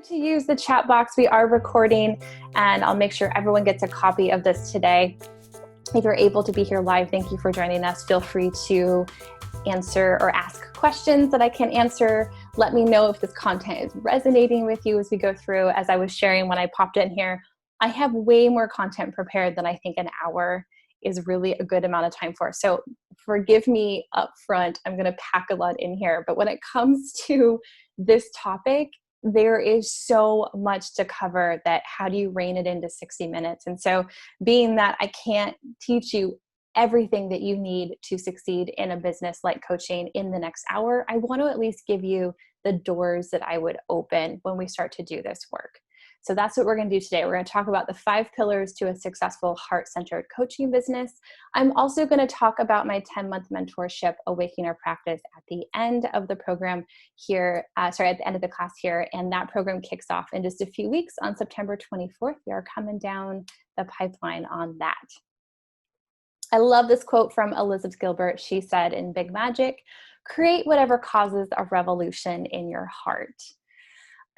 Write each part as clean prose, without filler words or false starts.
To use the chat box. We are recording, and I'll make sure everyone gets a copy of this today. If you're able to be here live, thank you for joining us. Feel free to answer or ask questions that I can answer. Let me know if this content is resonating with you as we go through. As I was sharing when I popped in here, I have way more content prepared than I think an hour is really a good amount of time for. So forgive me up front. I'm going to pack a lot in here. But when it comes to this topic, there is so much to cover that how do you rein it into 60 minutes? And so being that I can't teach you everything that you need to succeed in a business like coaching in the next hour, I want to at least give you the doors that I would open when we start to do this work. So that's what we're going to do today. We're going to talk about the 5 pillars to a successful heart-centered coaching business. I'm also going to talk about my 10-month mentorship, Awaken Our Practice, at the end of the program here, at the end of the class here. And that program kicks off in just a few weeks on September 24th. We are coming down the pipeline on that. I love this quote from Elizabeth Gilbert. She said in Big Magic, "Create whatever causes a revolution in your heart."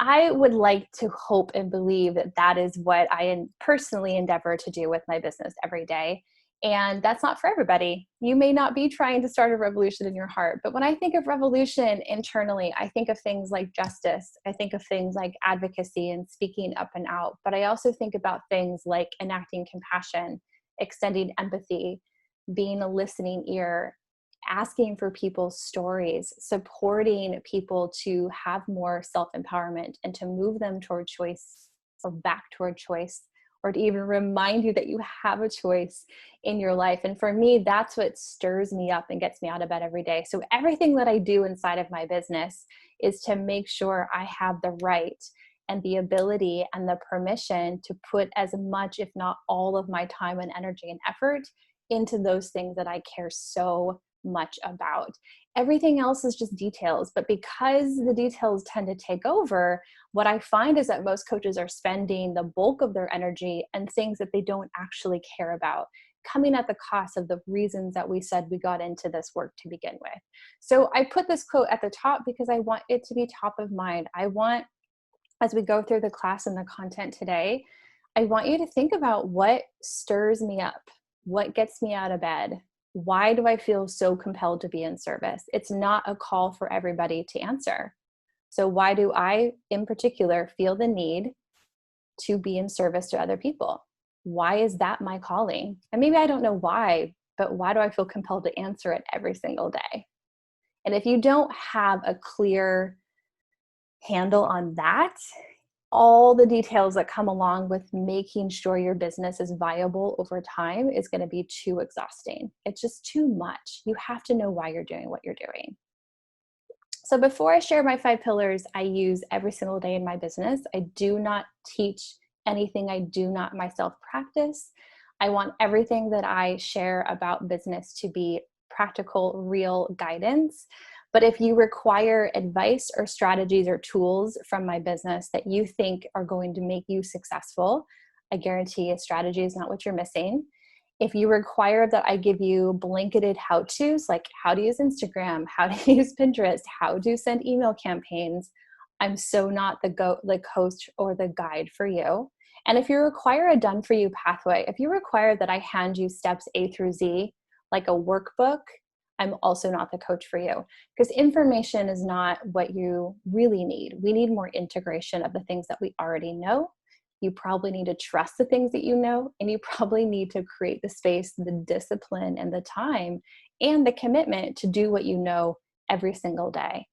I would like to hope and believe that that is what I personally endeavor to do with my business every day. And that's not for everybody. You may not be trying to start a revolution in your heart, but when I think of revolution internally, I think of things like justice. I think of things like advocacy and speaking up and out. But I also think about things like enacting compassion, extending empathy, being a listening ear, asking for people's stories, supporting people to have more self-empowerment and to move them toward choice or back toward choice, or to even remind you that you have a choice in your life. And for me, that's what stirs me up and gets me out of bed every day. So everything that I do inside of my business is to make sure I have the right and the ability and the permission to put as much, if not all, of my time and energy and effort into those things that I care so much about. Everything else is just details, but because the details tend to take over, what I find is that most coaches are spending the bulk of their energy on things that they don't actually care about, coming at the cost of the reasons that we said we got into this work to begin with. So I put this quote at the top because I want it to be top of mind. I want, as we go through the class and the content today, I want you to think about what stirs me up, what gets me out of bed. Why do I feel so compelled to be in service? It's not a call for everybody to answer. So why do I, in particular, feel the need to be in service to other people? Why is that my calling? And maybe I don't know why, but why do I feel compelled to answer it every single day? And if you don't have a clear handle on that, all the details that come along with making sure your business is viable over time is going to be too exhausting. It's just too much. You have to know why you're doing what you're doing. So before I share my 5 pillars I use every single day in my business, I do not teach anything I do not myself practice. I want everything that I share about business to be practical, real guidance. But if you require advice or strategies or tools from my business that you think are going to make you successful, I guarantee a strategy is not what you're missing. If you require that I give you blanketed how-tos, like how to use Instagram, how to use Pinterest, how to send email campaigns, I'm so not the coach or the guide for you. And if you require a done-for-you pathway, if you require that I hand you steps A through Z, like a workbook, I'm also not the coach for you, because information is not what you really need. We need more integration of the things that we already know. You probably need to trust the things that you know, and you probably need to create the space, the discipline, and the time, and the commitment to do what you know every single day.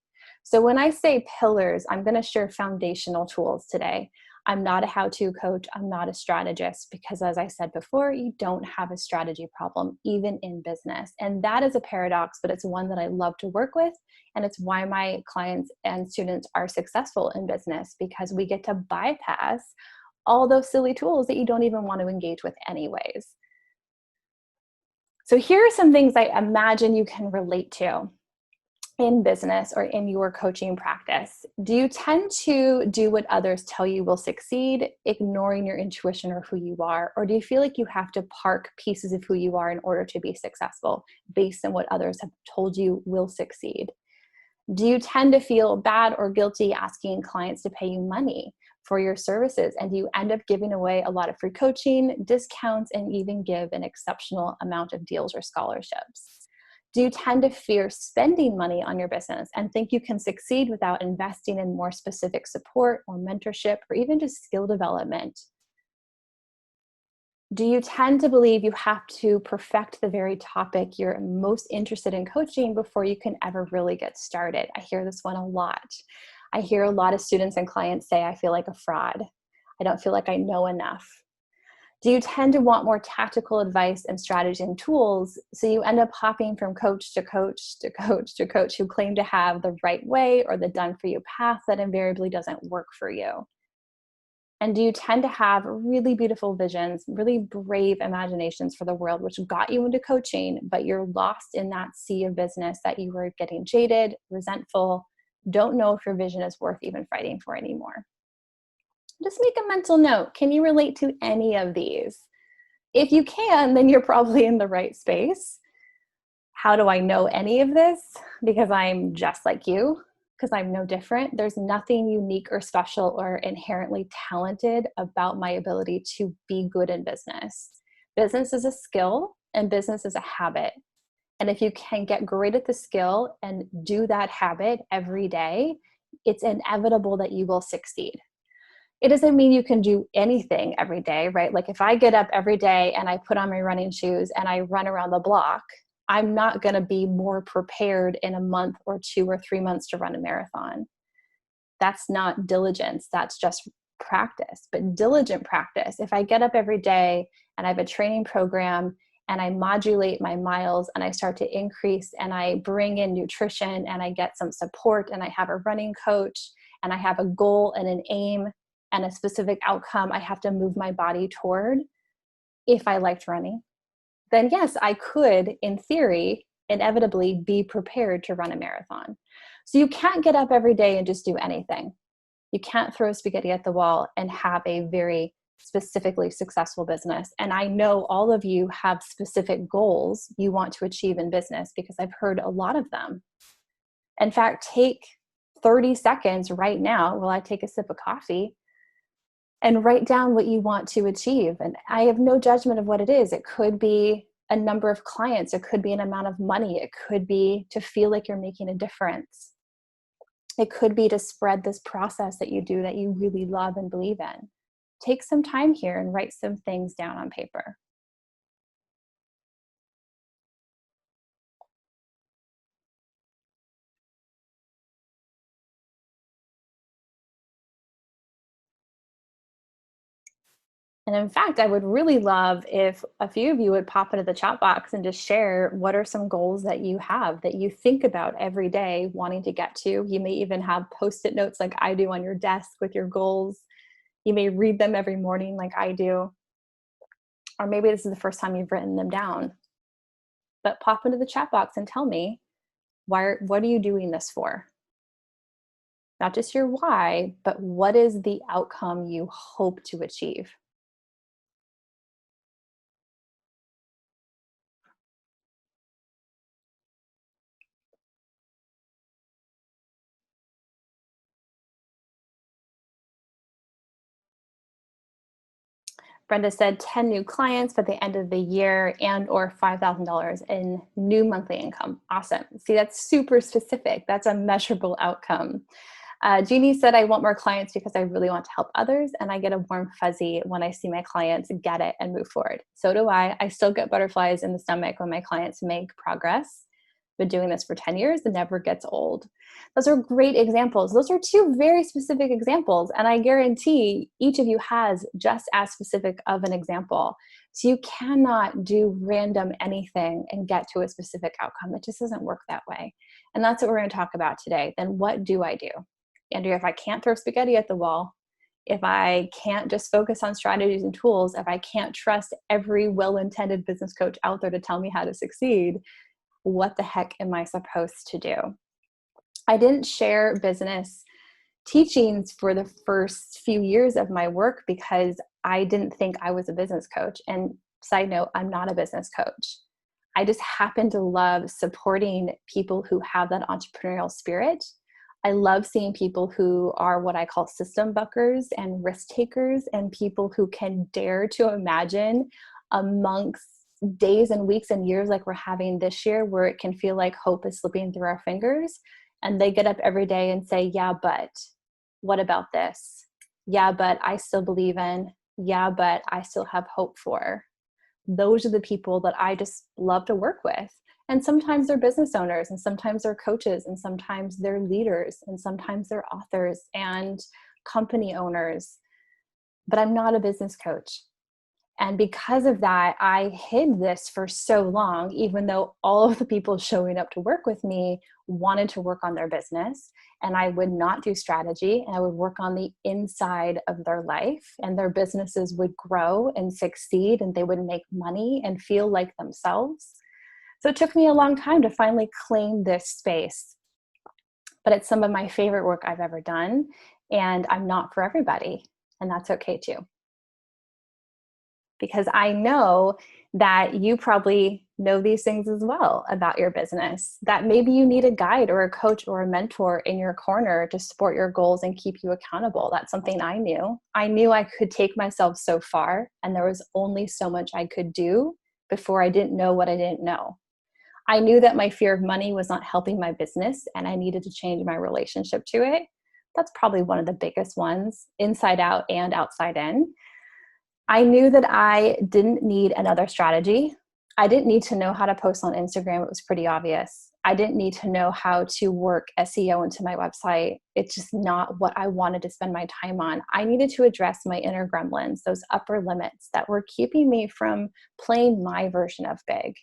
So when I say pillars, I'm going to share foundational tools today. I'm not a how-to coach. I'm not a strategist, because as I said before, you don't have a strategy problem, even in business. And that is a paradox, but it's one that I love to work with. And it's why my clients and students are successful in business, because we get to bypass all those silly tools that you don't even want to engage with anyways. So here are some things I imagine you can relate to in business or in your coaching practice. Do you tend to do what others tell you will succeed, ignoring your intuition or who you are? Or do you feel like you have to park pieces of who you are in order to be successful based on what others have told you will succeed? Do you tend to feel bad or guilty asking clients to pay you money for your services? And do you end up giving away a lot of free coaching, discounts, and even give an exceptional amount of deals or scholarships? Do you tend to fear spending money on your business and think you can succeed without investing in more specific support or mentorship or even just skill development? Do you tend to believe you have to perfect the very topic you're most interested in coaching before you can ever really get started? I hear this one a lot. I hear a lot of students and clients say, I feel like a fraud. I don't feel like I know enough. Do you tend to want more tactical advice and strategy and tools, so you end up hopping from coach to coach to coach to coach who claim to have the right way or the done for you path that invariably doesn't work for you? And do you tend to have really beautiful visions, really brave imaginations for the world, which got you into coaching, but you're lost in that sea of business that you were getting jaded, resentful, don't know if your vision is worth even fighting for anymore? Just make a mental note. Can you relate to any of these? If you can, then you're probably in the right space. How do I know any of this? Because I'm just like you, because I'm no different. There's nothing unique or special or inherently talented about my ability to be good in business. Business is a skill and business is a habit. And if you can get great at the skill and do that habit every day, it's inevitable that you will succeed. It doesn't mean you can do anything every day, right? Like if I get up every day and I put on my running shoes and I run around the block, I'm not going to be more prepared in a month or 2 or 3 months to run a marathon. That's not diligence. That's just practice. But diligent practice, if I get up every day and I have a training program and I modulate my miles and I start to increase and I bring in nutrition and I get some support and I have a running coach and I have a goal and an aim and a specific outcome I have to move my body toward, if I liked running, then yes, I could, in theory, inevitably be prepared to run a marathon. So you can't get up every day and just do anything. You can't throw spaghetti at the wall and have a very specifically successful business. And I know all of you have specific goals you want to achieve in business because I've heard a lot of them. In fact, take 30 seconds right now while I take a sip of coffee and write down what you want to achieve. And I have no judgment of what it is. It could be a number of clients. It could be an amount of money. It could be to feel like you're making a difference. It could be to spread this process that you do that you really love and believe in. Take some time here and write some things down on paper. And in fact, I would really love if a few of you would pop into the chat box and just share what are some goals that you have that you think about every day wanting to get to. You may even have post-it notes like I do on your desk with your goals. You may read them every morning like I do. Or maybe this is the first time you've written them down. But pop into the chat box and tell me, what are you doing this for? Not just your why, but what is the outcome you hope to achieve? Brenda said 10 new clients by the end of the year and or $5,000 in new monthly income. Awesome. See, that's super specific. That's a measurable outcome. Jeannie said, I want more clients because I really want to help others. And I get a warm fuzzy when I see my clients get it and move forward. So do I. I still get butterflies in the stomach when my clients make progress. Been doing this for 10 years. It never gets old. Those are great examples. Those are two very specific examples. And I guarantee each of you has just as specific of an example. So you cannot do random anything and get to a specific outcome. It just doesn't work that way. And that's what we're going to talk about today. Then what do I do? Andrea, if I can't throw spaghetti at the wall, if I can't just focus on strategies and tools, if I can't trust every well-intended business coach out there to tell me how to succeed, what the heck am I supposed to do? I didn't share business teachings for the first few years of my work because I didn't think I was a business coach. And side note, I'm not a business coach. I just happen to love supporting people who have that entrepreneurial spirit. I love seeing people who are what I call system buckers and risk takers, and people who can dare to imagine amongst days and weeks and years like we're having this year, where it can feel like hope is slipping through our fingers. And they get up every day and say, yeah, but what about this? Yeah, but I still believe in. Yeah, but I still have hope for. Those are the people that I just love to work with. And sometimes they're business owners, and sometimes they're coaches, and sometimes they're leaders, and sometimes they're authors and company owners. But I'm not a business coach. And because of that, I hid this for so long, even though all of the people showing up to work with me wanted to work on their business. And I would not do strategy, and I would work on the inside of their life, and their businesses would grow and succeed, and they would make money and feel like themselves. So it took me a long time to finally claim this space. But it's some of my favorite work I've ever done. And I'm not for everybody. And that's okay too. Because I know that you probably know these things as well about your business, that maybe you need a guide or a coach or a mentor in your corner to support your goals and keep you accountable. That's something I knew. I knew I could take myself so far, and there was only so much I could do before I didn't know what I didn't know. I knew that my fear of money was not helping my business, and I needed to change my relationship to it. That's probably one of the biggest ones, inside out and outside in. I knew that I didn't need another strategy. I didn't need to know how to post on Instagram. It was pretty obvious. I didn't need to know how to work SEO into my website. It's just not what I wanted to spend my time on. I needed to address my inner gremlins, those upper limits that were keeping me from playing my version of big.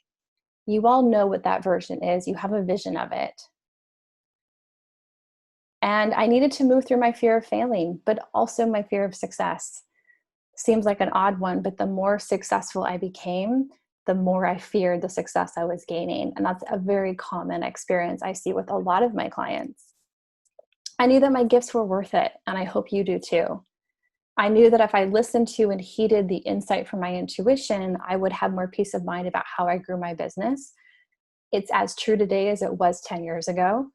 You all know what that version is. You have a vision of it. And I needed to move through my fear of failing, but also my fear of success. Seems like an odd one, but the more successful I became, the more I feared the success I was gaining. And that's a very common experience I see with a lot of my clients. I knew that my gifts were worth it, and I hope you do too. I knew that if I listened to and heeded the insight from my intuition, I would have more peace of mind about how I grew my business. It's as true today as it was 10 years ago.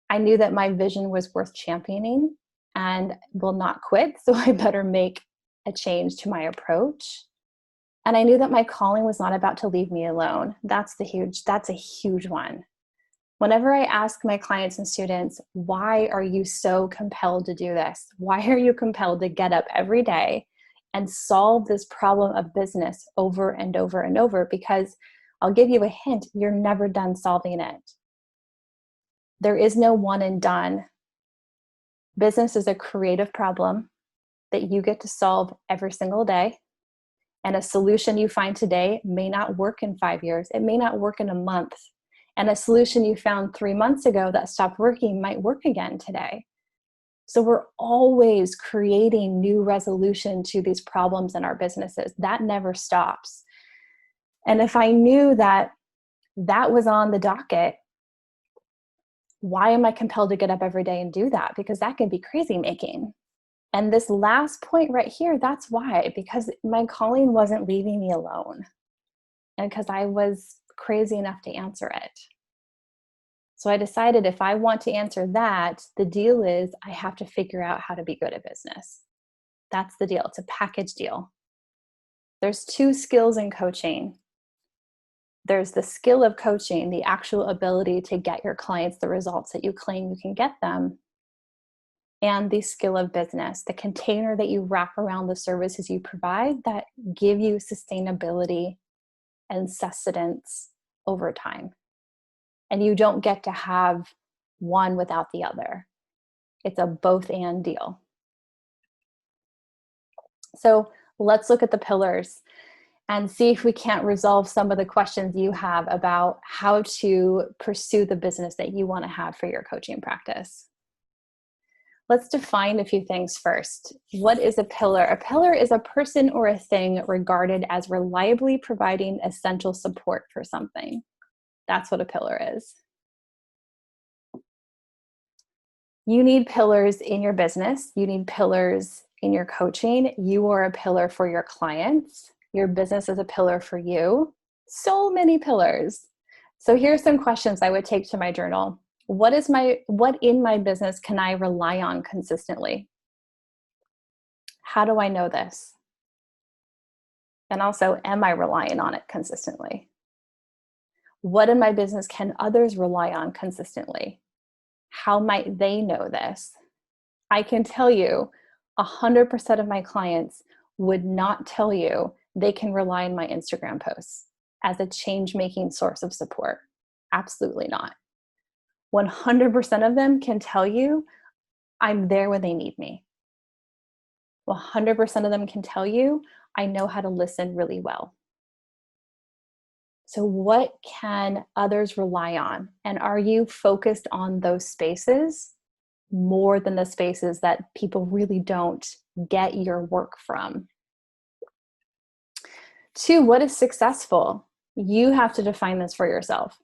I knew that my vision was worth championing and will not quit, so I better make a change to my approach. And I knew that my calling was not about to leave me alone. That's a huge one. Whenever I ask my clients and students, why are you so compelled to do this? Why are you compelled to get up every day and solve this problem of business over and over and over? Because I'll give you a hint, you're never done solving it. There is no one and done. Business is a creative problem that you get to solve every single day. And a solution you find today may not work in 5 years. It may not work in a month. And a solution you found 3 months ago that stopped working might work again today. So we're always creating new resolution to these problems in our businesses. That never stops. And if I knew that that was on the docket, why am I compelled to get up every day and do that? Because that can be crazy making. And this last point right here, that's why, because my calling wasn't leaving me alone, and because I was crazy enough to answer it. So I decided if I want to answer that, the deal is I have to figure out how to be good at business. That's the deal. It's a package deal. There's 2 skills in coaching. There's the skill of coaching, the actual ability to get your clients the results that you claim you can get them, and the skill of business, the container that you wrap around the services you provide that give you sustainability and sustenance over time. And you don't get to have one without the other. It's a both and deal. So let's look at the pillars and see if we can't resolve some of the questions you have about how to pursue the business that you want to have for your coaching practice. Let's define a few things first. What is a pillar? A pillar is a person or a thing regarded as reliably providing essential support for something. That's what a pillar is. You need pillars in your business. You need pillars in your coaching. You are a pillar for your clients. Your business is a pillar for you. So many pillars. So here's some questions I would take to my journal. What in my business can I rely on consistently? How do I know this? And also, am I relying on it consistently? What in my business can others rely on consistently? How might they know this? I can tell you 100% of my clients would not tell you they can rely on my Instagram posts as a change-making source of support. Absolutely not. 100% of them can tell you I'm there when they need me. 100% of them can tell you I know how to listen really well. So what can others rely on? And are you focused on those spaces more than the spaces that people really don't get your work from? 2, what is successful? You have to define this for yourself.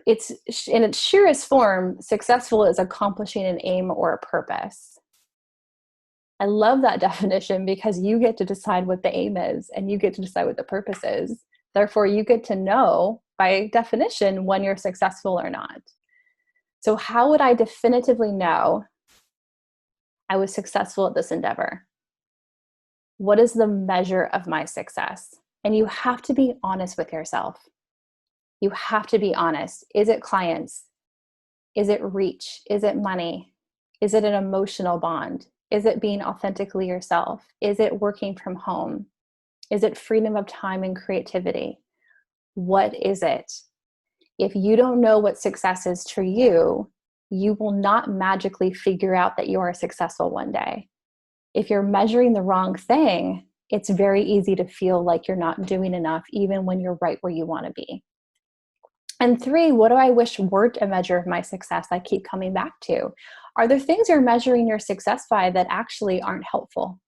It's in its sheerest form, successful is accomplishing an aim or a purpose. I love that definition because you get to decide what the aim is and you get to decide what the purpose is. Therefore, you get to know by definition when you're successful or not. So how would I definitively know I was successful at this endeavor? What is the measure of my success? And you have to be honest with yourself. You have to be honest. Is it clients? Is it reach? Is it money? Is it an emotional bond? Is it being authentically yourself? Is it working from home? Is it freedom of time and creativity? What is it? If you don't know what success is for you, you will not magically figure out that you are successful one day. If you're measuring the wrong thing, it's very easy to feel like you're not doing enough, even when you're right where you want to be. And 3, what do I wish weren't a measure of my success I keep coming back to? Are there things you're measuring your success by that actually aren't helpful,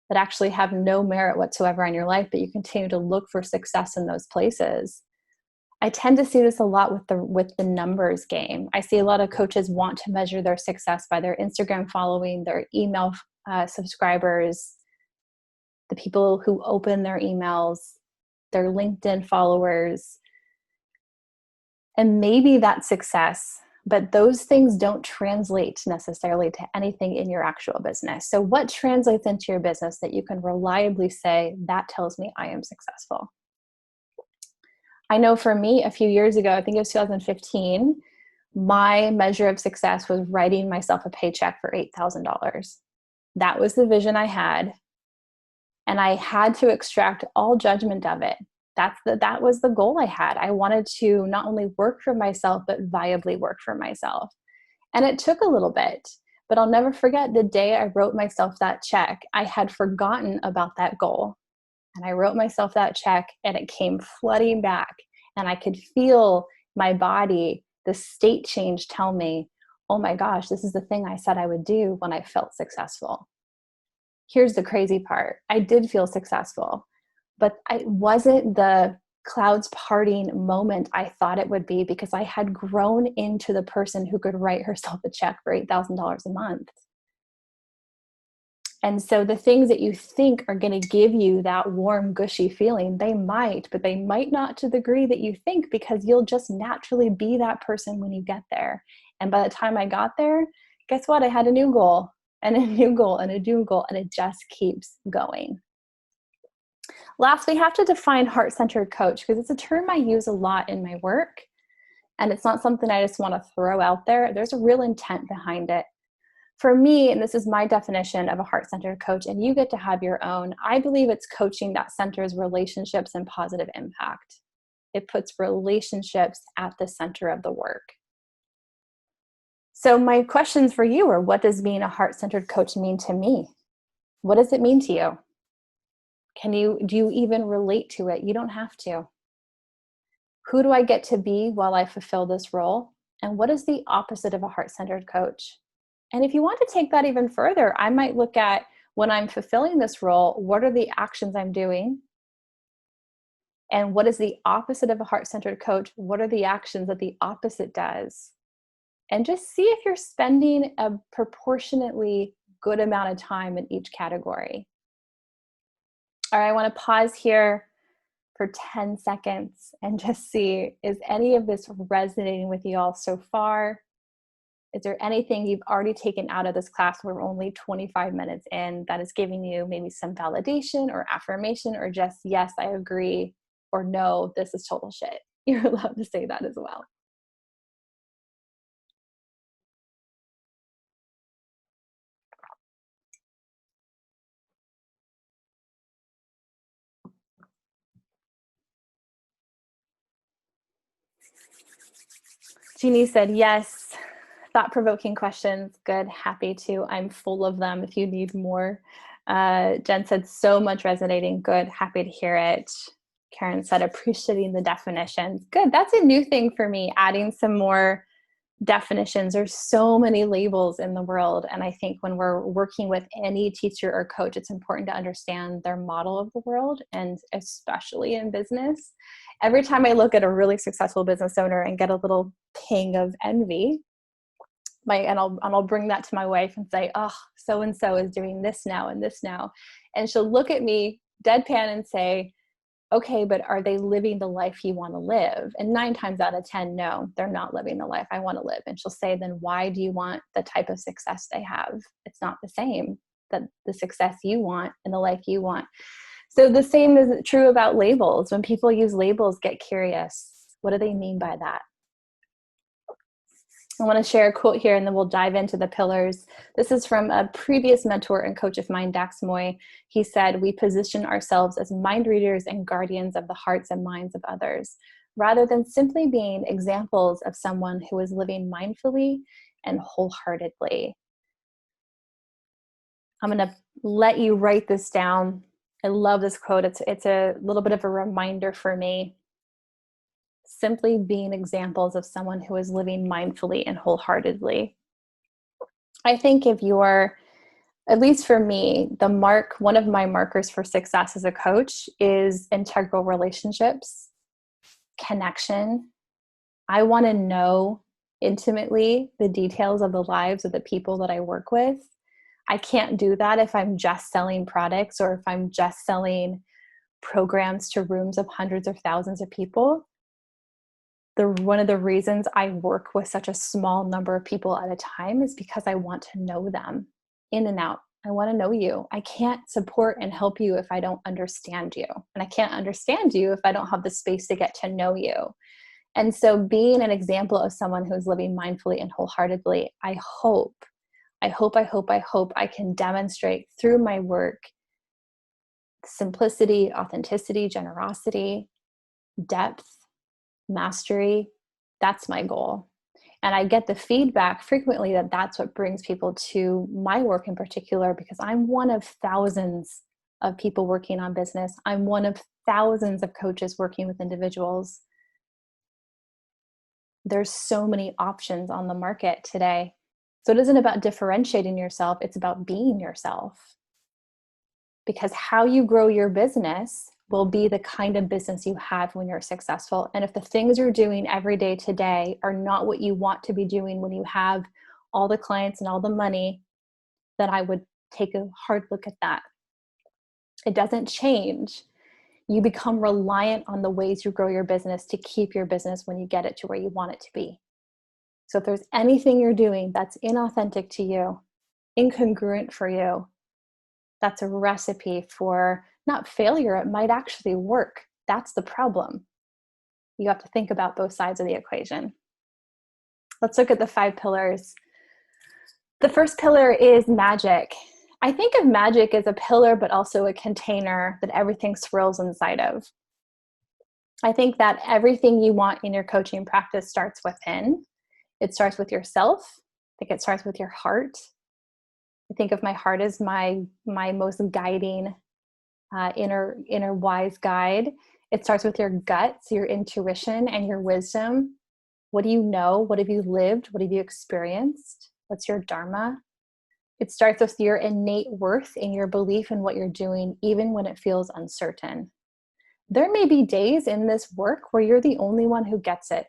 that actually have no merit whatsoever in your life, but you continue to look for success in those places? I tend to see this a lot with the numbers game. I see a lot of coaches want to measure their success by their Instagram following, their email subscribers, the people who open their emails, their LinkedIn followers. And maybe that's success, but those things don't translate necessarily to anything in your actual business. So what translates into your business that you can reliably say, that tells me I am successful? I know for me, a few years ago, I think it was 2015, my measure of success was writing myself a paycheck for $8,000. That was the vision I had. And I had to extract all judgment of it. That was the goal I had. I wanted to not only work for myself, but viably work for myself. And it took a little bit, but I'll never forget the day I wrote myself that check. I had forgotten about that goal. And I wrote myself that check and it came flooding back. And I could feel my body, the state change tell me, oh my gosh, this is the thing I said I would do when I felt successful. Here's the crazy part. I did feel successful, but it wasn't the clouds parting moment I thought it would be because I had grown into the person who could write herself a check for $8,000 a month. And so the things that you think are going to give you that warm, gushy feeling, they might, but they might not to the degree that you think, because you'll just naturally be that person when you get there. And by the time I got there, guess what? I had a new goal and a new goal and a new goal, and it just keeps going. Last, we have to define heart-centered coach, because it's a term I use a lot in my work. And it's not something I just want to throw out there. There's a real intent behind it. For me, and this is my definition of a heart-centered coach, and you get to have your own, I believe it's coaching that centers relationships and positive impact. It puts relationships at the center of the work. So my questions for you are, what does being a heart-centered coach mean to me? What does it mean to you? Do you even relate to it? You don't have to. Who do I get to be while I fulfill this role? And what is the opposite of a heart-centered coach? And if you want to take that even further, I might look at, when I'm fulfilling this role, what are the actions I'm doing? And what is the opposite of a heart-centered coach? What are the actions that the opposite does? And just see if you're spending a proportionately good amount of time in each category. All right, I want to pause here. for 10 seconds and just see, is any of this resonating with you all so far? Is there anything you've already taken out of this class? We're only 25 minutes in, that is giving you maybe some validation or affirmation, or just, yes, I agree, or no, this is total shit. You're allowed to say that as well. Jeannie said, yes, thought-provoking questions. Good, happy to. I'm full of them if you need more. Jen said, so much resonating. Good, happy to hear it. Karen said, appreciating the definitions. Good, that's a new thing for me, adding some more definitions. There's so many labels in the world. And I think when we're working with any teacher or coach, it's important to understand their model of the world, and especially in business. Every time I look at a really successful business owner and get a little ping of envy, and I'll bring that to my wife and say, oh, so-and-so is doing this now and this now. And she'll look at me deadpan and say, okay, but are they living the life you want to live? And 9 times out of 10, no, they're not living the life I want to live. And she'll say, then why do you want the type of success they have? It's not the same, that the success you want and the life you want. So the same is true about labels. When people use labels, get curious. What do they mean by that? I want to share a quote here, and then we'll dive into the pillars. This is from a previous mentor and coach of mine, Dax Moy. He said, we position ourselves as mind readers and guardians of the hearts and minds of others, rather than simply being examples of someone who is living mindfully and wholeheartedly. I'm going to let you write this down. I love this quote. It's a little bit of a reminder for me. Simply being examples of someone who is living mindfully and wholeheartedly. I think if you're, at least for me, one of my markers for success as a coach is integral relationships, connection. I want to know intimately the details of the lives of the people that I work with. I can't do that if I'm just selling products, or if I'm just selling programs to rooms of hundreds or thousands of people. One of the reasons I work with such a small number of people at a time is because I want to know them in and out. I want to know you. I can't support and help you if I don't understand you. And I can't understand you if I don't have the space to get to know you. And so being an example of someone who's living mindfully and wholeheartedly, I hope I can demonstrate through my work simplicity, authenticity, generosity, depth, mastery. That's my goal. And I get the feedback frequently that that's what brings people to my work in particular, because I'm one of thousands of people working on business. I'm one of thousands of coaches working with individuals. There's so many options on the market today. So it isn't about differentiating yourself. It's about being yourself. Because how you grow your business will be the kind of business you have when you're successful. And if the things you're doing every day today are not what you want to be doing when you have all the clients and all the money, then I would take a hard look at that. It doesn't change. You become reliant on the ways you grow your business to keep your business when you get it to where you want it to be. So if there's anything you're doing that's inauthentic to you, incongruent for you, that's a recipe for not failure. It might actually work. That's the problem. You have to think about both sides of the equation. Let's look at the 5 pillars. The first pillar is magic. I think of magic as a pillar, but also a container that everything swirls inside of. I think that everything you want in your coaching practice starts within. It starts with yourself. I think it starts with your heart. I think of my heart as my most guiding inner wise guide. It starts with your guts, your intuition, and your wisdom. What do you know? What have you lived? What have you experienced? What's your dharma? It starts with your innate worth and your belief in what you're doing, even when it feels uncertain. There may be days in this work where you're the only one who gets it.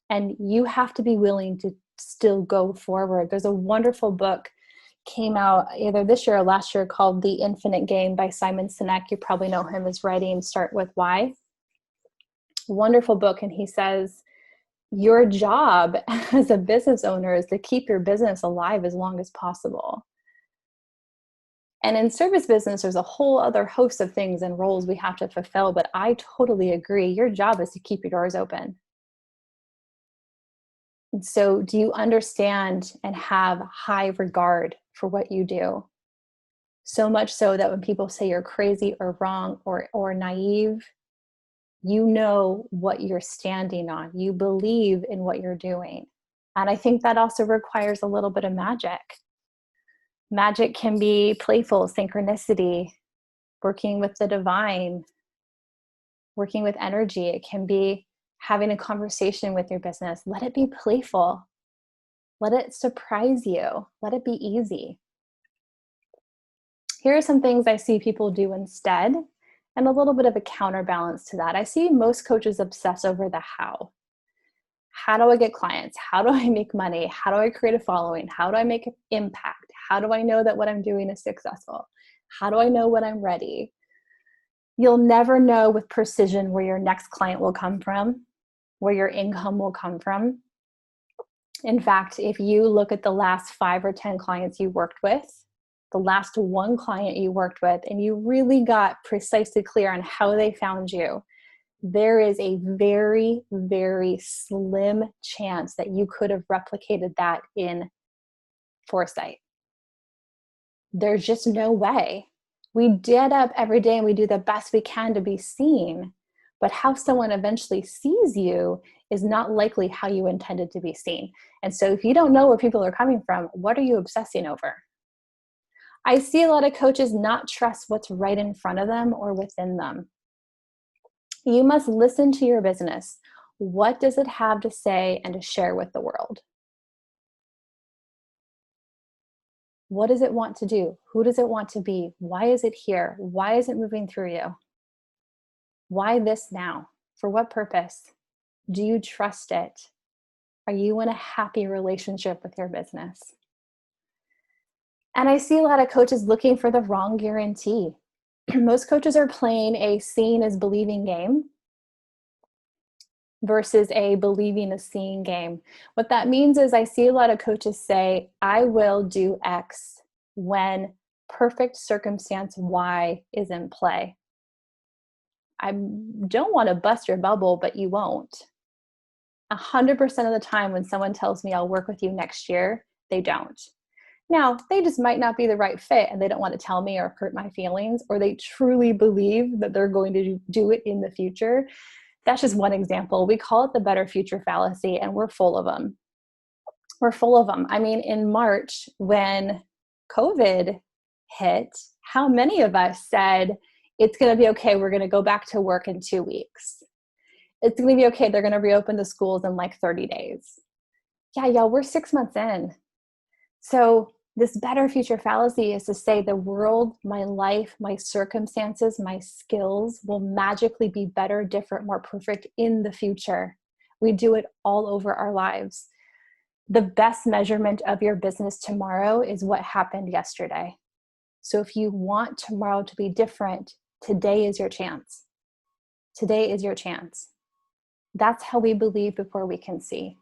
And you have to be willing to still go forward. There's a wonderful book. came out either this year or last year called The Infinite Game by Simon Sinek. You probably know him as writing Start With Why. Wonderful book. And he says, your job as a business owner is to keep your business alive as long as possible. And in service business, there's a whole other host of things and roles we have to fulfill. But I totally agree. Your job is to keep your doors open. And so do you understand and have high regard for what you do? So much so that when people say you're crazy or wrong or naive, you know what you're standing on. You believe in what you're doing. And I think that also requires a little bit of magic. Magic can be playful, synchronicity, working with the divine, working with energy. It can be having a conversation with your business. Let it be playful. Let it surprise you. Let it be easy. Here are some things I see people do instead, and a little bit of a counterbalance to that. I see most coaches obsess over the how. How do I get clients? How do I make money? How do I create a following? How do I make an impact? How do I know that what I'm doing is successful? How do I know when I'm ready? You'll never know with precision where your next client will come from, where your income will come from. In fact, if you look at the last 5 or 10 clients you worked with, the last one client you worked with, and you really got precisely clear on how they found you, there is a very, very slim chance that you could have replicated that in foresight. There's just no way. We get up every day and we do the best we can to be seen, but how someone eventually sees you is not likely how you intended to be seen. And so if you don't know where people are coming from, what are you obsessing over? I see a lot of coaches not trust what's right in front of them or within them. You must listen to your business. What does it have to say and to share with the world? What does it want to do? Who does it want to be? Why is it here? Why is it moving through you? Why this now? For what purpose? Do you trust it? Are you in a happy relationship with your business? And I see a lot of coaches looking for the wrong guarantee. Most coaches are playing a seeing is believing game versus a believing is seeing game. What that means is I see a lot of coaches say, I will do X when perfect circumstance Y is in play. I don't want to bust your bubble, but you won't. 100% of the time when someone tells me I'll work with you next year, they don't. Now, they just might not be the right fit and they don't want to tell me or hurt my feelings, or they truly believe that they're going to do it in the future. That's just one example. We call it the better future fallacy, and we're full of them. We're full of them. I mean, in March, when COVID hit, how many of us said, it's going to be okay, we're going to go back to work in 2 weeks. It's going to be okay, they're going to reopen the schools in like 30 days. Yeah, we're 6 months in. So this better future fallacy is to say the world, my life, my circumstances, my skills will magically be better, different, more perfect in the future. We do it all over our lives. The best measurement of your business tomorrow is what happened yesterday. So if you want tomorrow to be different, today is your chance. Today is your chance. That's how we believe before we can see.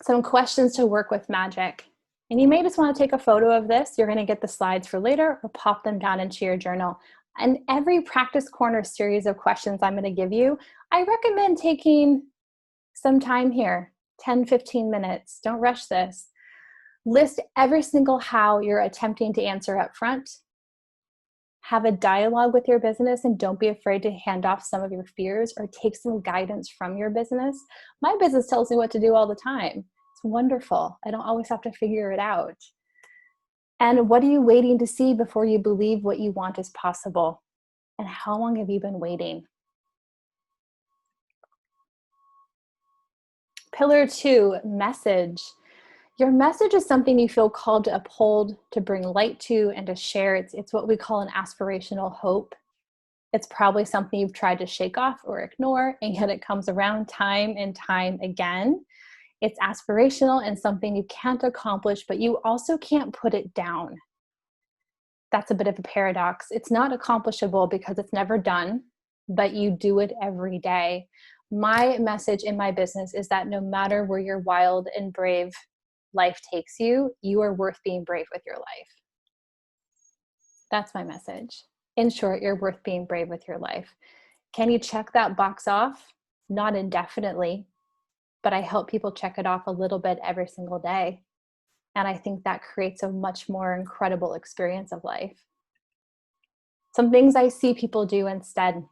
Some questions to work with magic. And you may just want to take a photo of this. You're going to get the slides for later or pop them down into your journal. And every Practice Corner series of questions I'm going to give you, I recommend taking some time here, 10, 15 minutes. Don't rush this. List every single how you're attempting to answer up front. Have a dialogue with your business and don't be afraid to hand off some of your fears or take some guidance from your business. My business tells me what to do all the time. It's wonderful. I don't always have to figure it out. And what are you waiting to see before you believe what you want is possible? And how long have you been waiting? Pillar 2, message. Your message is something you feel called to uphold, to bring light to, and to share. It's what we call an aspirational hope. It's probably something you've tried to shake off or ignore, and yet it comes around time and time again. It's aspirational and something you can't accomplish, but you also can't put it down. That's a bit of a paradox. It's not accomplishable because it's never done, but you do it every day. My message in my business is that no matter where your wild and brave life takes you, you are worth being brave with your life. That's my message. In short, you're worth being brave with your life. Can you check that box off? Not indefinitely, but I help people check it off a little bit every single day. And I think that creates a much more incredible experience of life. Some things I see people do instead.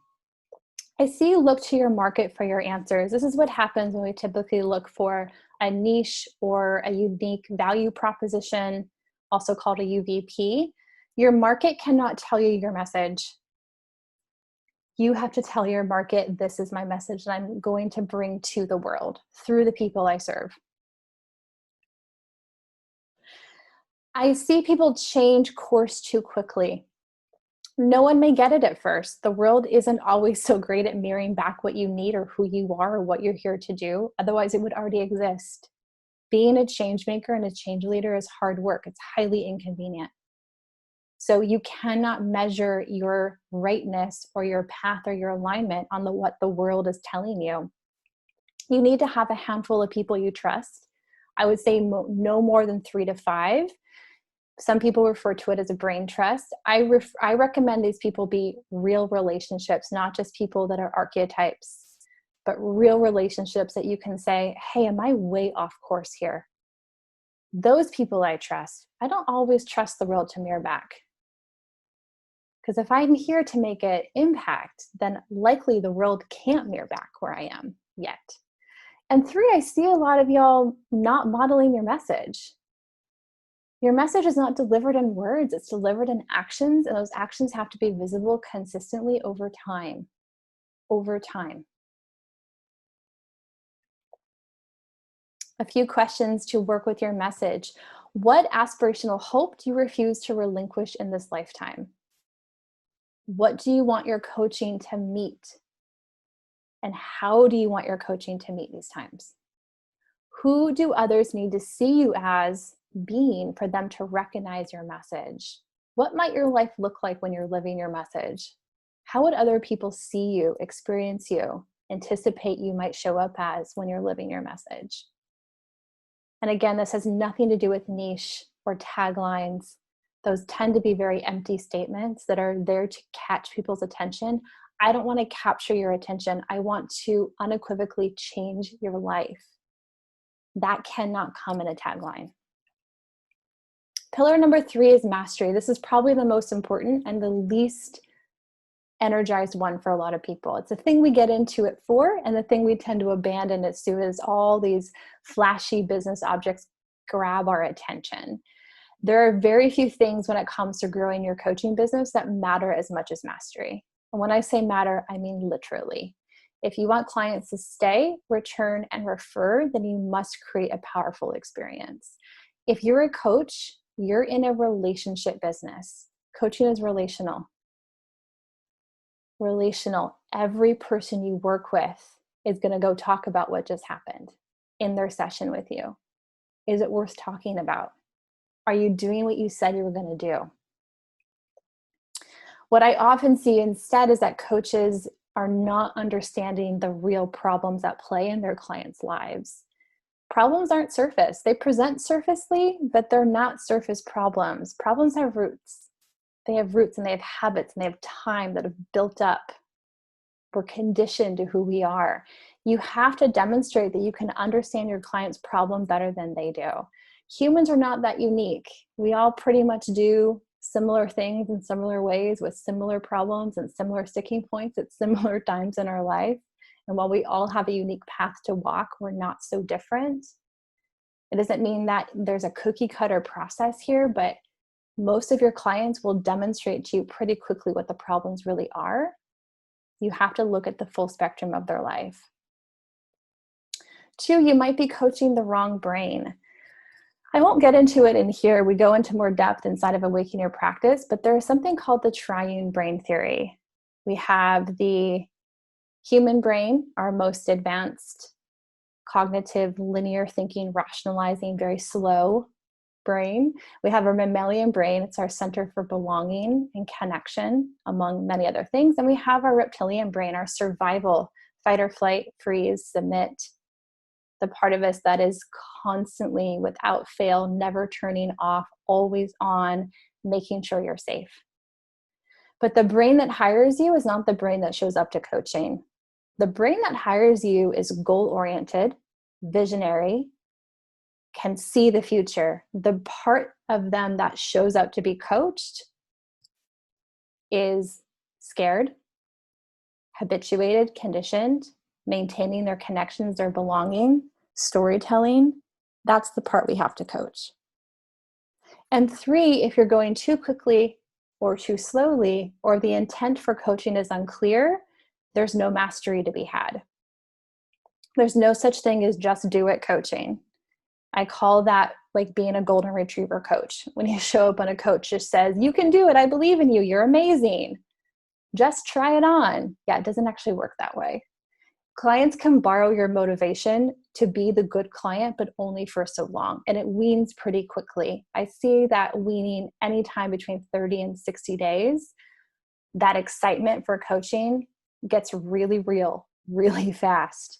I see you look to your market for your answers. This is what happens when we typically look for a niche or a unique value proposition, also called a UVP. Your market cannot tell you your message. You have to tell your market, this is my message that I'm going to bring to the world through the people I serve. I see people change course too quickly. No one may get it at first. The world isn't always so great at mirroring back what you need or who you are or what you're here to do. Otherwise, it would already exist. Being a change maker and a change leader is hard work. It's highly inconvenient. So you cannot measure your rightness or your path or your alignment on what the world is telling you. You need to have a handful of people you trust. I would say no more than 3 to 5. Some people refer to it as a brain trust. I recommend these people be real relationships, not just people that are archetypes, but real relationships that you can say, hey, am I way off course here? Those people I trust. I don't always trust the world to mirror back. Because if I'm here to make an impact, then likely the world can't mirror back where I am yet. And 3, I see a lot of y'all not modeling your message. Your message is not delivered in words, it's delivered in actions, and those actions have to be visible consistently over time. Over time. A few questions to work with your message. What aspirational hope do you refuse to relinquish in this lifetime? What do you want your coaching to meet? And how do you want your coaching to meet these times? Who do others need to see you as being for them to recognize your message? What might your life look like when you're living your message? How would other people see you, experience you, anticipate you might show up as when you're living your message? And again, this has nothing to do with niche or taglines. Those tend to be very empty statements that are there to catch people's attention. I don't want to capture your attention. I want to unequivocally change your life. That cannot come in a tagline. Pillar number 3 is mastery. This is probably the most important and the least energized one for a lot of people. It's the thing we get into it for, and the thing we tend to abandon as soon as all these flashy business objects grab our attention. There are very few things when it comes to growing your coaching business that matter as much as mastery. And when I say matter, I mean literally. If you want clients to stay, return, and refer, then you must create a powerful experience. If you're a coach, you're in a relationship business. Coaching is relational. Relational. Every person you work with is going to go talk about what just happened in their session with you. Is it worth talking about? Are you doing what you said you were going to do? What I often see instead is that coaches are not understanding the real problems at play in their clients' lives. Problems aren't surface. They present surfacely, but they're not surface problems. Problems have roots. They have roots and they have habits and they have time that have built up. We're conditioned to who we are. You have to demonstrate that you can understand your client's problem better than they do. Humans are not that unique. We all pretty much do similar things in similar ways with similar problems and similar sticking points at similar times in our life. And while we all have a unique path to walk, we're not so different. It doesn't mean that there's a cookie cutter process here, but most of your clients will demonstrate to you pretty quickly what the problems really are. You have to look at the full spectrum of their life. 2, you might be coaching the wrong brain. I won't get into it in here. We go into more depth inside of Awaken Your Practice, but there is something called the triune brain theory. We have the human brain, our most advanced cognitive, linear thinking, rationalizing, very slow brain. We have our mammalian brain. It's our center for belonging and connection, among many other things. And we have our reptilian brain, our survival, fight or flight, freeze, submit, the part of us that is constantly, without fail, never turning off, always on, making sure you're safe. But the brain that hires you is not the brain that shows up to coaching. The brain that hires you is goal-oriented, visionary, can see the future. The part of them that shows up to be coached is scared, habituated, conditioned, maintaining their connections, their belonging, storytelling. That's the part we have to coach. And 3, if you're going too quickly or too slowly, or the intent for coaching is unclear, there's no mastery to be had. There's no such thing as just do it coaching. I call that like being a golden retriever coach. When you show up and a coach just says, you can do it, I believe in you, you're amazing, just try it on. Yeah, it doesn't actually work that way. Clients can borrow your motivation to be the good client, but only for so long. And it weans pretty quickly. I see that weaning anytime between 30 and 60 days. That excitement for coaching gets really real, really fast.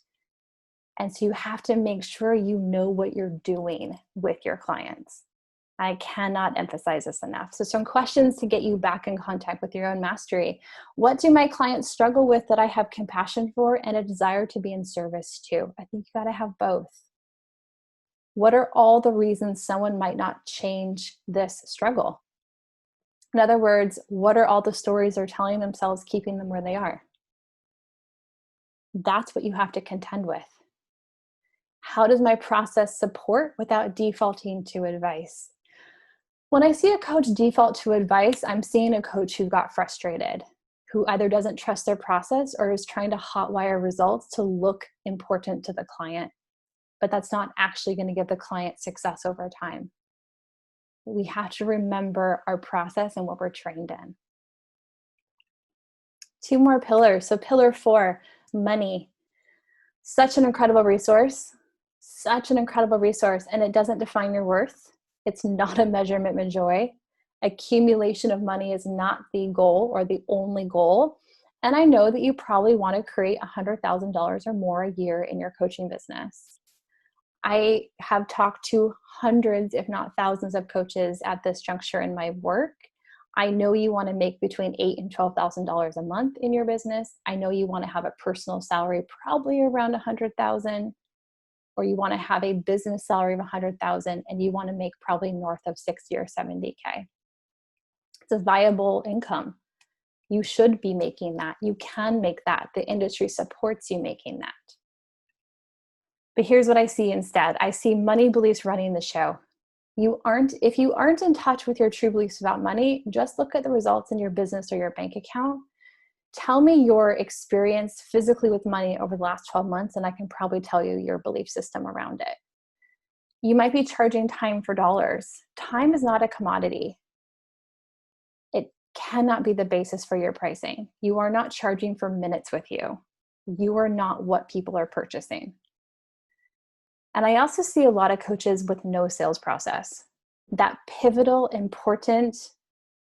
And so you have to make sure you know what you're doing with your clients. I cannot emphasize this enough. So some questions to get you back in contact with your own mastery. What do my clients struggle with that I have compassion for and a desire to be in service to? I think you got to have both. What are all the reasons someone might not change this struggle? In other words, what are all the stories they're telling themselves keeping them where they are? That's what you have to contend with. How does my process support without defaulting to advice? When I see a coach default to advice, I'm seeing a coach who got frustrated, who either doesn't trust their process or is trying to hotwire results to look important to the client. But that's not actually going to give the client success over time. We have to remember our process and what we're trained in. 2 more pillars. So pillar 4, money. Such an incredible resource. Such an incredible resource. And it doesn't define your worth. It's not a measurement of joy. Accumulation of money is not the goal or the only goal. And I know that you probably want to create $100,000 or more a year in your coaching business. I have talked to hundreds, if not thousands, of coaches at this juncture in my work. I know you want to make between $8,000 and $12,000 a month in your business. I know you want to have a personal salary probably around $100,000. Or you want to have a business salary of $100,000 and you want to make probably north of 60 or 70K. It's a viable income. You should be making that. You can make that. The industry supports you making that. But here's what I see instead. I see money beliefs running the show. If you aren't in touch with your true beliefs about money, just look at the results in your business or your bank account. Tell me your experience physically with money over the last 12 months, and I can probably tell you your belief system around it. You might be charging time for dollars. Time is not a commodity. It cannot be the basis for your pricing. You are not charging for minutes with you. You are not what people are purchasing. And I also see a lot of coaches with no sales process. That pivotal, important,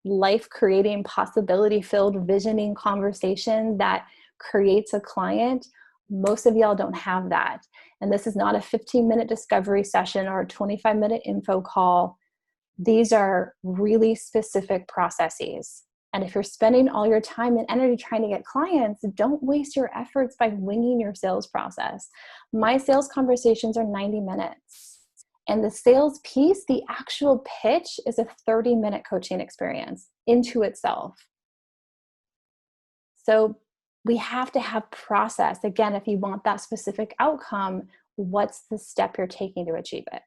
life-creating, possibility-filled, visioning conversation that creates a client, most of y'all don't have that. And this is not a 15-minute discovery session or a 25-minute info call. These are really specific processes. And if you're spending all your time and energy trying to get clients, don't waste your efforts by winging your sales process. My sales conversations are 90 minutes. And the sales piece, the actual pitch, is a 30-minute coaching experience into itself. So we have to have process. Again, if you want that specific outcome, what's the step you're taking to achieve it?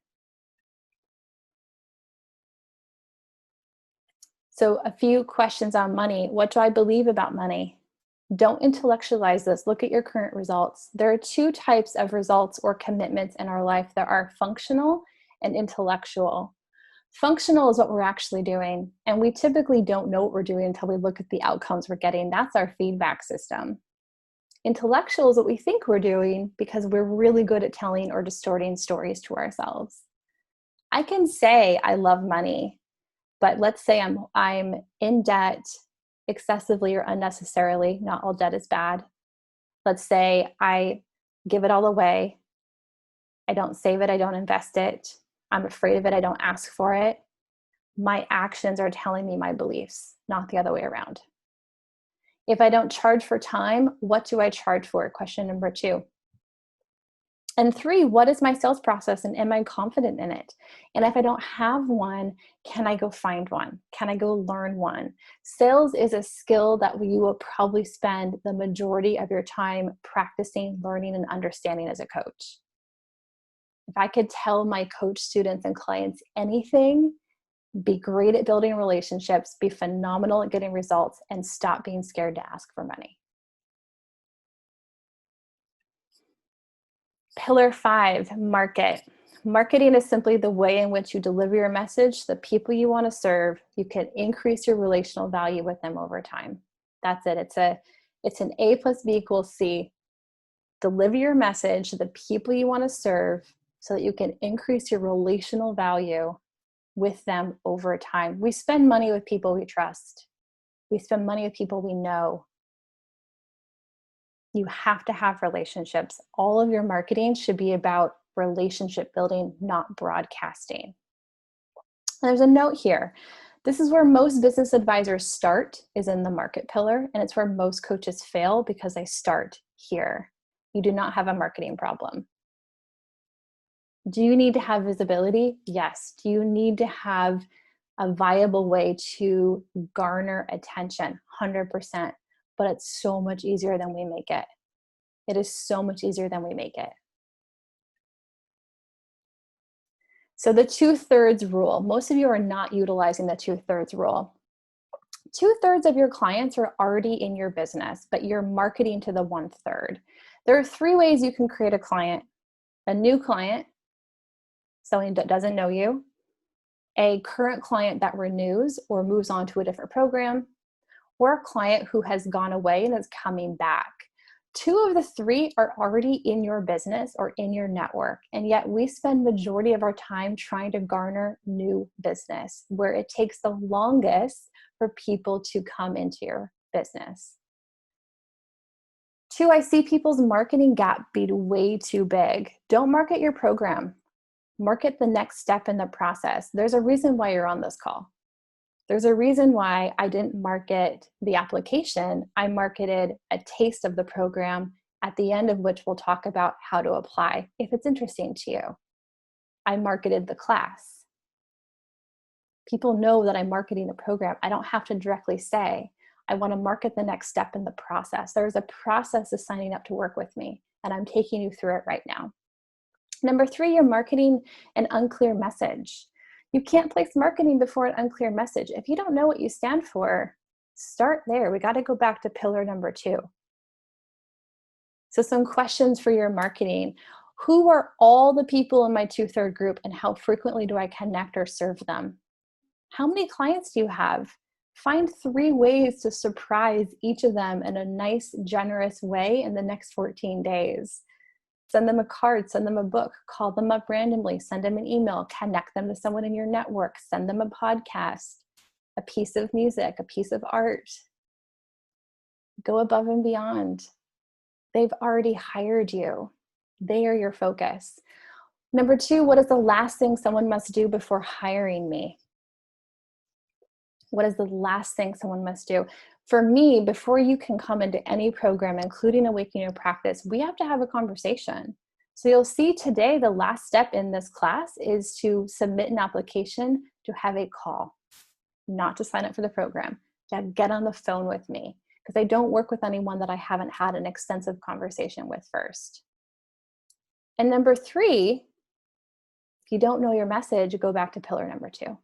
So a few questions on money. What do I believe about money? Don't intellectualize this. Look at your current results. There are 2 types of results or commitments in our life. There are functional and intellectual. Functional is what we're actually doing. And we typically don't know what we're doing until we look at the outcomes we're getting. That's our feedback system. Intellectual is what we think we're doing because we're really good at telling or distorting stories to ourselves. I can say I love money, but let's say I'm in debt excessively or unnecessarily. Not all debt is bad. Let's say I give it all away. I don't save it. I don't invest it. I'm afraid of it. I don't ask for it. My actions are telling me my beliefs, not the other way around. If I don't charge for time, what do I charge for? Question number 2. And 3, what is my sales process and am I confident in it? And if I don't have one, can I go find one? Can I go learn one? Sales is a skill that you will probably spend the majority of your time practicing, learning, and understanding as a coach. If I could tell my coach students and clients anything, be great at building relationships, be phenomenal at getting results, and stop being scared to ask for money. Pillar 5, market. Marketing is simply the way in which you deliver your message to the people you want to serve. You can increase your relational value with them over time. That's it. It's an A plus B equals C. Deliver your message to the people you want to serve so that you can increase your relational value with them over time. We spend money with people we trust. We spend money with people we know. You have to have relationships. All of your marketing should be about relationship building, not broadcasting. And there's a note here. This is where most business advisors start, is in the market pillar, and it's where most coaches fail because they start here. You do not have a marketing problem. Do you need to have visibility? Yes. Do you need to have a viable way to garner attention? 100%. But it's so much easier than we make it. It is so much easier than we make it. So the 2/3 rule, most of you are not utilizing the 2/3 rule. 2/3 of your clients are already in your business, but you're marketing to the 1/3. There are 3 ways you can create a client: a new client, someone that doesn't know you, a current client that renews or moves on to a different program, or a client who has gone away and is coming back. 2 of the 3 are already in your business or in your network, and yet we spend majority of our time trying to garner new business, where it takes the longest for people to come into your business. 2, I see people's marketing gap be way too big. Don't market your program. Market the next step in the process. There's a reason why you're on this call. There's a reason why I didn't market the application. I marketed a taste of the program, at the end of which we'll talk about how to apply if it's interesting to you. I marketed the class. People know that I'm marketing the program. I don't have to directly say, I want to market the next step in the process. There's a process of signing up to work with me, and I'm taking you through it right now. Number 3, you're marketing an unclear message. You can't place marketing before an unclear message. If you don't know what you stand for, start there. We got to go back to pillar number 2. So some questions for your marketing. Who are all the people in my 2/3 group, and how frequently do I connect or serve them? How many clients do you have? Find 3 ways to surprise each of them in a nice, generous way in the next 14 days. Send them a card, send them a book, call them up randomly, send them an email, connect them to someone in your network, send them a podcast, a piece of music, a piece of art. Go above and beyond. They've already hired you. They are your focus. Number 2, what is the last thing someone must do before hiring me? What is the last thing someone must do? For me, before you can come into any program, including Awaken Your Practice, we have to have a conversation. So you'll see today, the last step in this class is to submit an application to have a call, not to sign up for the program, to get on the phone with me, because I don't work with anyone that I haven't had an extensive conversation with first. And number 3, if you don't know your message, go back to pillar number 2.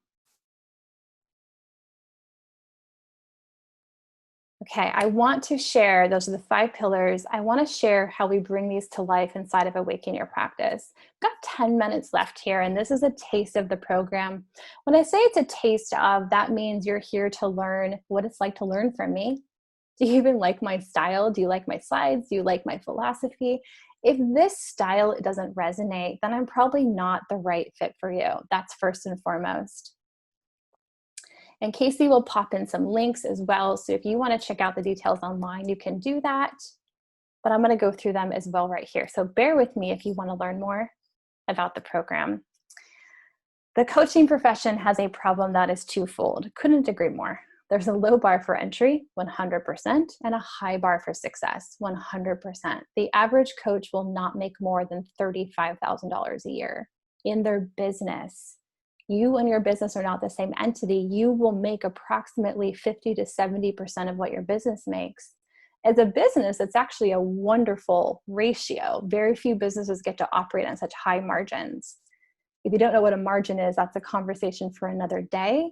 Okay, I want to share, those are the 5 pillars. I want to share how we bring these to life inside of Awaken Your Practice. I've got 10 minutes left here, and this is a taste of the program. When I say it's a taste of, that means you're here to learn what it's like to learn from me, Do you even like my style? Do you like my slides? Do you like my philosophy? If this style doesn't resonate, then I'm probably not the right fit for you. That's first and foremost. And Casey will pop in some links as well. So if you want to check out the details online, you can do that. But I'm going to go through them as well right here. So bear with me if you want to learn more about the program. The coaching profession has a problem that is twofold. Couldn't agree more. There's a low bar for entry, 100%, and a high bar for success, 100%. The average coach will not make more than $35,000 a year in their business. You and your business are not the same entity. You will make approximately 50 to 70% of what your business makes. As a business, it's actually a wonderful ratio. Very few businesses get to operate on such high margins. If you don't know what a margin is, that's a conversation for another day.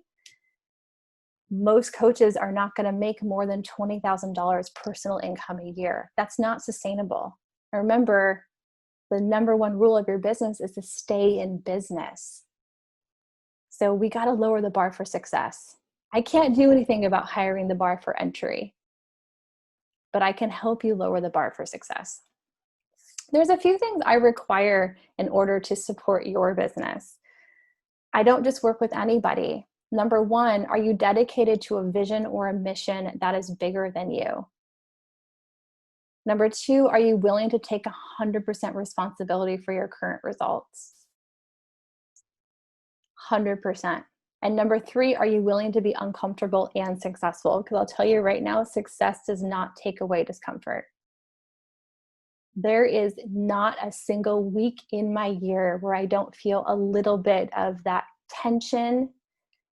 Most coaches are not going to make more than $20,000 personal income a year. That's not sustainable. Remember, the number one rule of your business is to stay in business. So we got to lower the bar for success. I can't do anything about hiring the bar for entry, but I can help you lower the bar for success. There's a few things I require in order to support your business. I don't just work with anybody. Number one, are you dedicated to a vision or a mission that is bigger than you? Number two, are you willing to take 100% responsibility for your current results? 100%. And number three, are you willing to be uncomfortable and successful? Because I'll tell you right now, success does not take away discomfort. There is not a single week in my year where I don't feel a little bit of that tension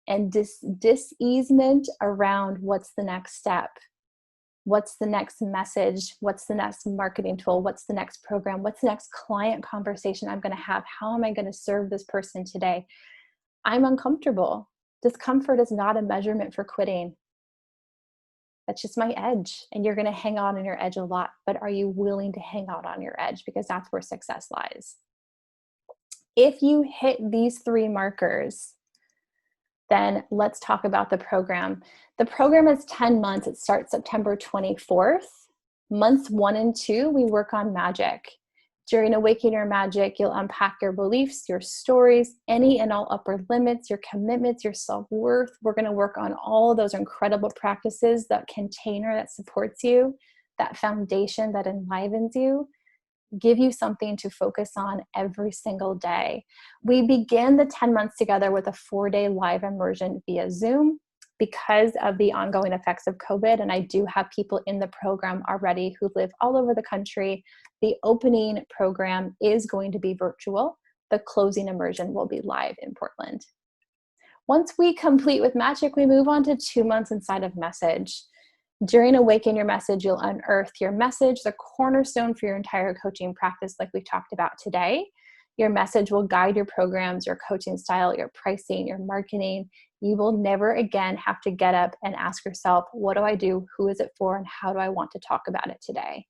and dis-easement around what's the next step, what's the next message, what's the next marketing tool, what's the next program, what's the next client conversation I'm going to have, how am I going to serve this person today? I'm uncomfortable. Discomfort is not a measurement for quitting. That's just my edge, and you're going to hang out on your edge a lot, but are you willing to hang out on your edge? Because that's where success lies. If you hit these three markers, then let's talk about the program. The program is 10 months. It starts September 24th. Months 1 and 2, we work on magic. During Awaken Your Magic, you'll unpack your beliefs, your stories, any and all upper limits, your commitments, your self-worth. We're going to work on all of those incredible practices, that container that supports you, that foundation that enlivens you, give you something to focus on every single day. We begin the 10 months together with a 4-day live immersion via Zoom because of the ongoing effects of COVID. And I do have people in the program already who live all over the country. The opening program is going to be virtual. The closing immersion will be live in Portland. Once we complete with Magic, we move on to 2 months inside of Message. During Awaken Your Message, you'll unearth your message, the cornerstone for your entire coaching practice like we talked about today. Your message will guide your programs, your coaching style, your pricing, your marketing. You will never again have to get up and ask yourself, what do I do? Who is it for? And how do I want to talk about it today?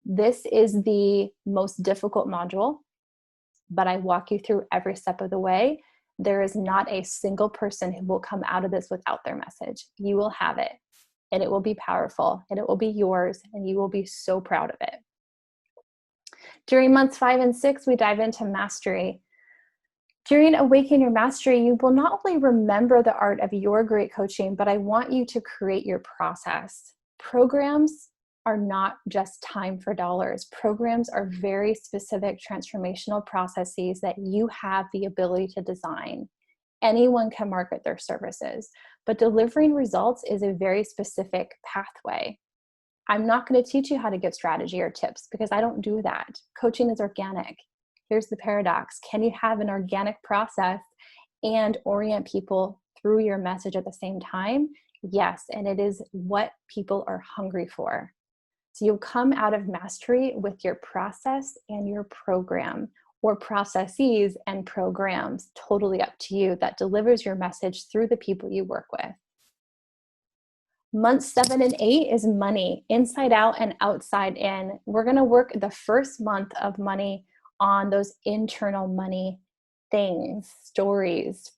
This is the most difficult module, but I walk you through every step of the way. There is not a single person who will come out of this without their message. You will have it. And it will be powerful, and it will be yours, and you will be so proud of it. During months 5 and 6, we dive into mastery. During Awaken Your Mastery, you will not only remember the art of your great coaching, but I want you to create your process. Programs are not just time for dollars. Programs are very specific transformational processes that you have the ability to design. Anyone can market their services, but delivering results is a very specific pathway. I'm not going to teach you how to give strategy or tips because I don't do that. Coaching is organic. Here's the paradox. Can you have an organic process and orient people through your message at the same time? Yes, and it is what people are hungry for. So you'll come out of mastery with your process and your program, or processes and programs, totally up to you, that delivers your message through the people you work with. Months 7 and 8 is money, inside out and outside in. We're going to work the first month of money on those internal money things, stories,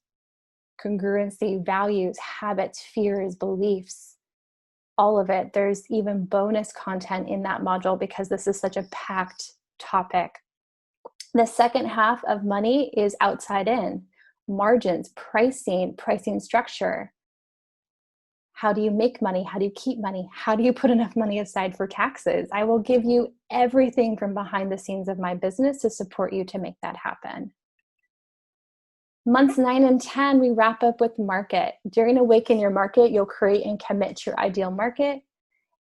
congruency, values, habits, fears, beliefs, all of it. There's even bonus content in that module because this is such a packed topic. The second half of money is outside in, margins, pricing structure. How do you make money? How do you keep money? How do you put enough money aside for taxes? I will give you everything from behind the scenes of my business to support you to make that happen. Months 9 and 10, we wrap up with market. During Awaken Your Market, you'll create and commit to your ideal market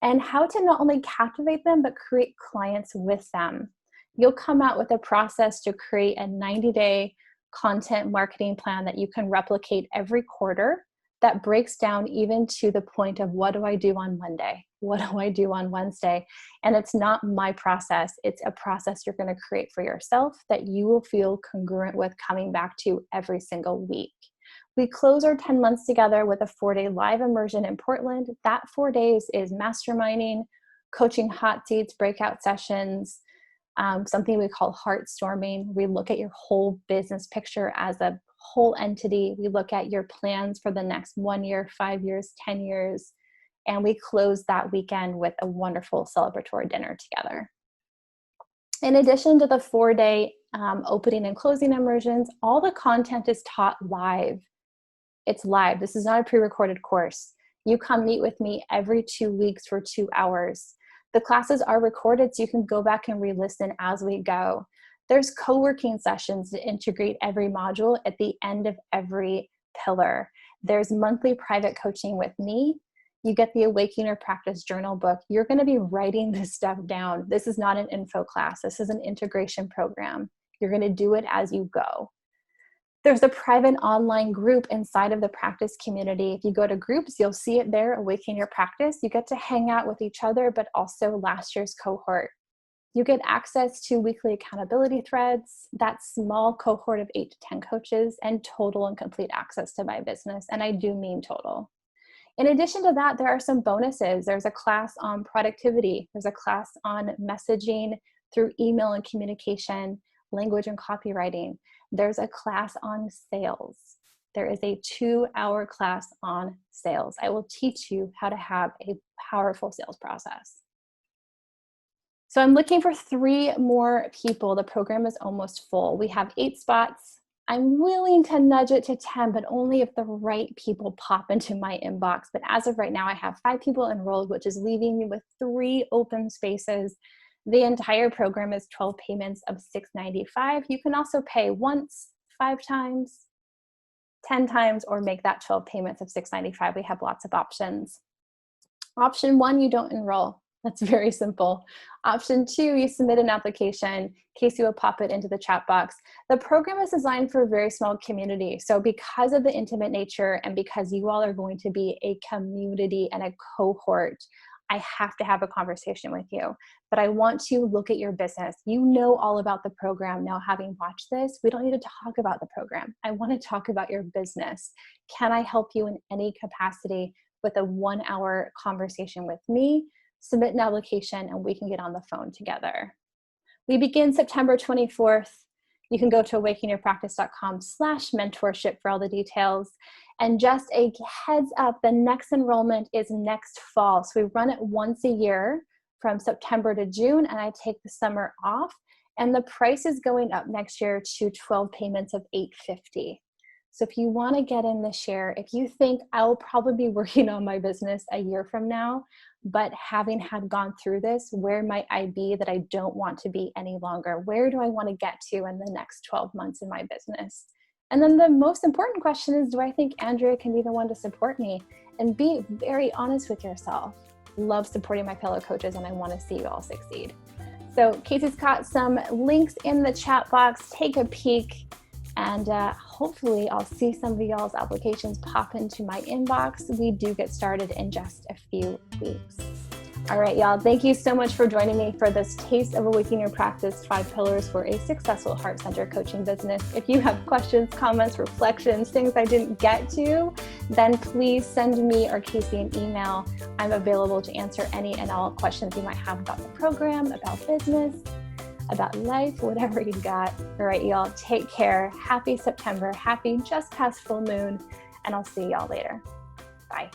and how to not only captivate them, but create clients with them. You'll come out with a process to create a 90-day content marketing plan that you can replicate every quarter that breaks down even to the point of what do I do on Monday? What do I do on Wednesday? And it's not my process. It's a process you're going to create for yourself that you will feel congruent with coming back to every single week. We close our 10 months together with a 4-day live immersion in Portland. That 4 days is masterminding, coaching hot seats, breakout sessions, something we call heart storming. We look at your whole business picture as a whole entity. We look at your plans for the next 1 year, 5 years, 10 years, and we close that weekend with a wonderful celebratory dinner together. In addition to the 4-day opening and closing immersions, all the content is taught live. It's live. This is not a pre-recorded course. You come meet with me every 2 weeks for 2 hours. The classes are recorded, so you can go back and re-listen as we go. There's co-working sessions to integrate every module at the end of every pillar. There's monthly private coaching with me. You get the Awaken Your Practice journal book. You're going to be writing this stuff down. This is not an info class. This is an integration program. You're going to do it as you go. There's a private online group inside of the practice community. If you go to groups, you'll see it there, Awaken Your Practice. You get to hang out with each other, but also last year's cohort. You get access to weekly accountability threads, that small cohort of 8 to 10 coaches, and total and complete access to my business. And I do mean total. In addition to that, there are some bonuses. There's a class on productivity. There's a class on messaging through email and communication, language and copywriting. There's a class on sales. There is a 2-hour class on sales. I will teach you how to have a powerful sales process. So I'm looking for 3 more people. The program is almost full. We have 8 spots. I'm willing to nudge it to 10, but only if the right people pop into my inbox. But as of right now, I have 5 people enrolled, which is leaving me with 3 open spaces. The entire program is 12 payments of $695. You can also pay once, 5 times, 10 times, or make that 12 payments of $695. We have lots of options. Option 1, you don't enroll. That's very simple. Option 2, you submit an application. Casey will pop it into the chat box. The program is designed for a very small community. So because of the intimate nature and because you all are going to be a community and a cohort, I have to have a conversation with you. But I want to look at your business. You know all about the program. Now, having watched this, we don't need to talk about the program. I want to talk about your business. Can I help you in any capacity with a 1-hour conversation with me? Submit an application and we can get on the phone together. We begin September 24th. You can go to awakenyourpractice.com/mentorship for all the details. And just a heads up, the next enrollment is next fall. So we run it once a year from September to June, and I take the summer off. And the price is going up next year to 12 payments of $850. So if you want to get in this year, if you think I'll probably be working on my business a year from now, but having had gone through this, where might I be that I don't want to be any longer? Where do I want to get to in the next 12 months in my business? And then the most important question is, do I think Andrea can be the one to support me? And be very honest with yourself. Love supporting my fellow coaches, and I want to see you all succeed. So Casey's got some links in the chat box. Take a peek. And hopefully I'll see some of y'all's applications pop into my inbox. We do get started in just a few weeks. All right, y'all. Thank you so much for joining me for this taste of Awaken Your Practice 5 pillars for a successful heart-centered coaching business. If you have questions, comments, reflections, things I didn't get to, then please send me or Casey an email. I'm available to answer any and all questions you might have about the program, about business, about life, whatever you got. All right, y'all, take care. Happy September. Happy just past full moon. And I'll see y'all later. Bye.